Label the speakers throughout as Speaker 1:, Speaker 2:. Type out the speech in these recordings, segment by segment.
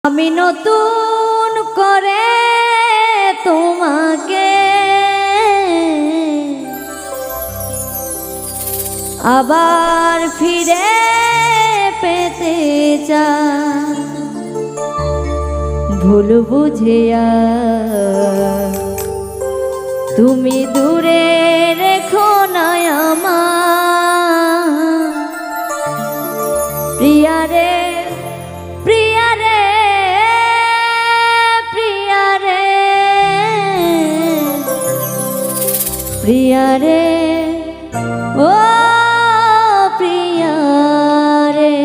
Speaker 1: আমি নতুন করে তোমাকে আবার ফিরে পেতে চাই, ভুল বুঝিয়া তুমি দূরে রেখো না আমার প্রিয়া রে, প্রিয়া রে, প্রিয়া রে, প্রিয়া রে, ও প্রিয়া রে।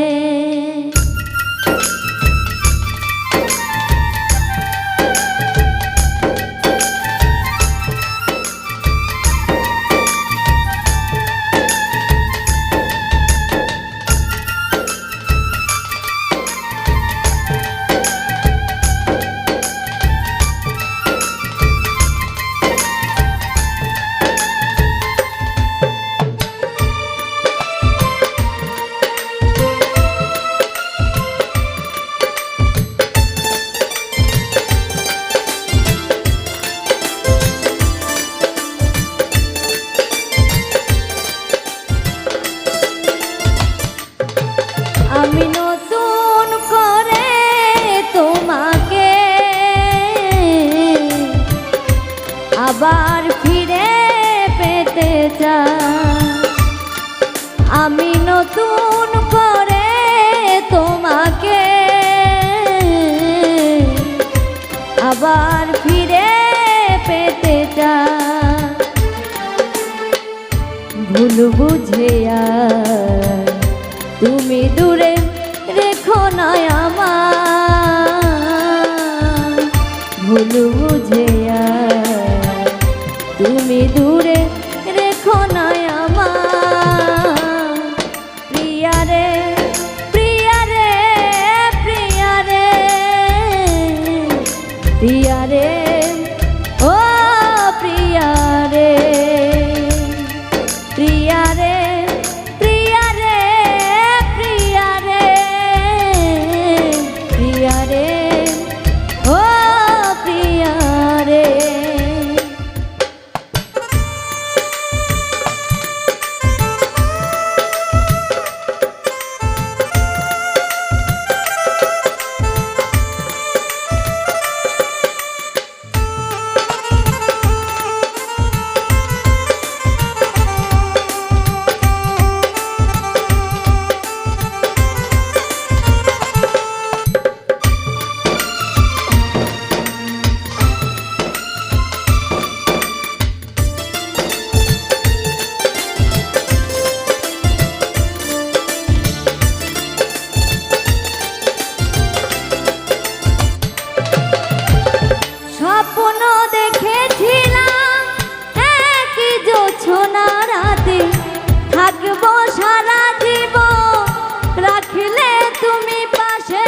Speaker 1: আমি নতুন করে তোমাকে আবার ফিরে পেতে চাই, আমি নতুন করে তোমাকে আবার ফিরে পেতে চাই, ভুল বুঝিয়া তুমি দূরে রেখো না আমার, ভুল বুঝিয়া তুমি দূরে রেখো না আমার প্রিয়া রে, প্রিয়া রে, প্রিয়া রে, প্রিয়া রে, ও প্রিয়া রে, প্রিয়া রে, স্বপ্ন দেখেছিলাম একই জোছনা রাতে থাকবো সারা জীবন, রাখলে তুমি পাশে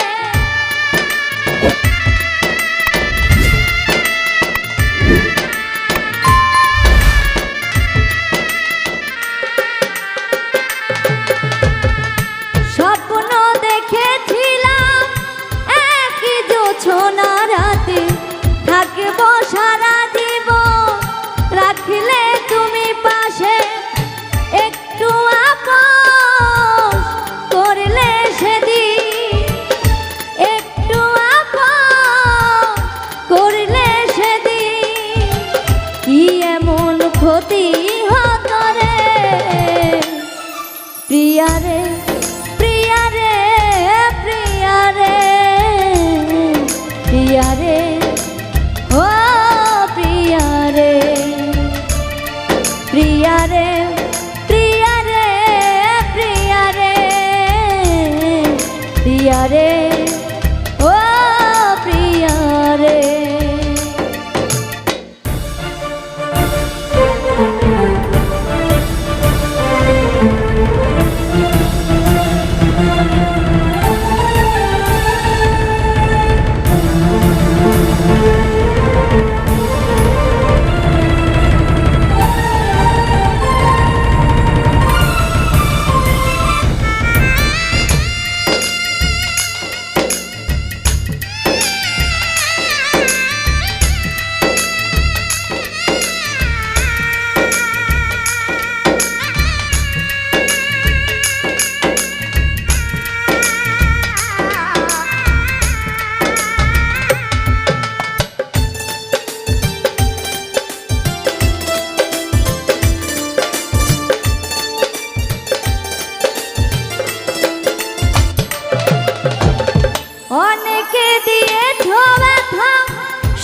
Speaker 1: স্বপ্ন দেখেছিলাম একই জোছনা রাতে থাকবো সারা জীবন, রাখলে তুমি পাশে একটু আপোস করলে সেদিন, একটু আপোস করলে সেদিন কি এমন ক্ষতি হতো রে প্রিয়া রে, প্রিয়া রে, প্রিয়া রে, প্রিয়া রে, ও অনেকে দিয়েছ ব্যথা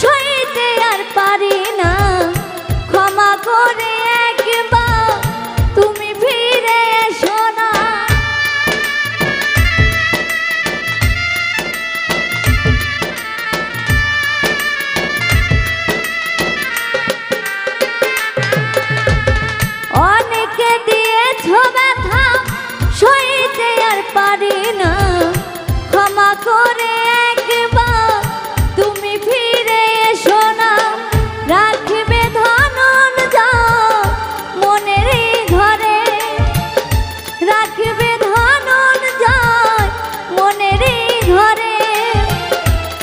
Speaker 1: সইতে আর পারি না, ক্ষমা করে একবার তুমি ফিরে এসো না। অনেকে দিয়েছ ব্যথা সইতে আর পারি না, ক্ষমা করে একবার তুমি ফিরে এসো না। রাখবে ধনঞ্জয় মনের ঘরে, রাখবে ধনঞ্জয় মনের ঘরে,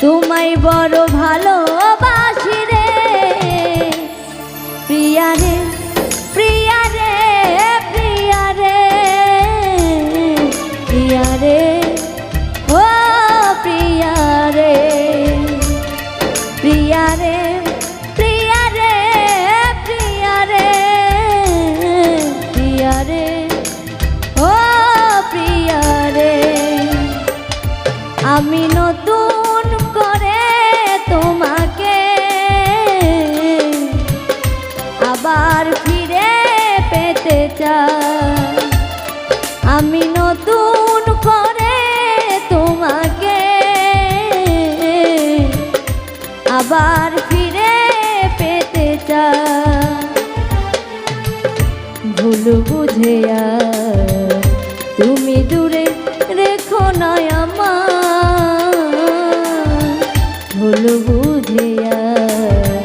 Speaker 1: তোমায় বড় ভালোবাসি রে প্রিয়া রে, প্রিয়া রে, প্রিয়া রে, প্রিয়া রে, ও প্রিয়া রে, প্রিয়া রে, প্রিয়া রে, প্রিয়া রে, প্রিয়া রে, ও প্রিয়া রে। আমি নতুন করে তোমাকে আবার ফিরে পেতে চাই, আমি নতুন করে তোমাকে আবার ফিরে পেতে চাই। ভুল বুঝে আর তুমি দূরে রেখো না আমার, ভুল বুঝে আর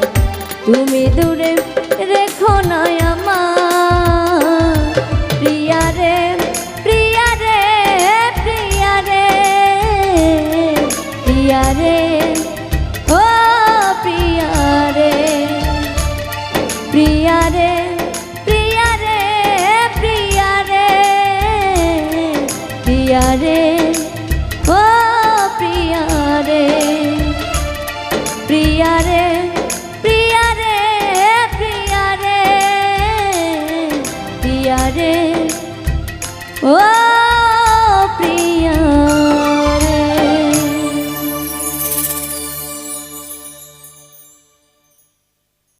Speaker 1: তুমি দূরে রেখো না আমার। প্রিয়া রে, প্রিয়া রে, প্রিয়া রে, প্রিয়া রে।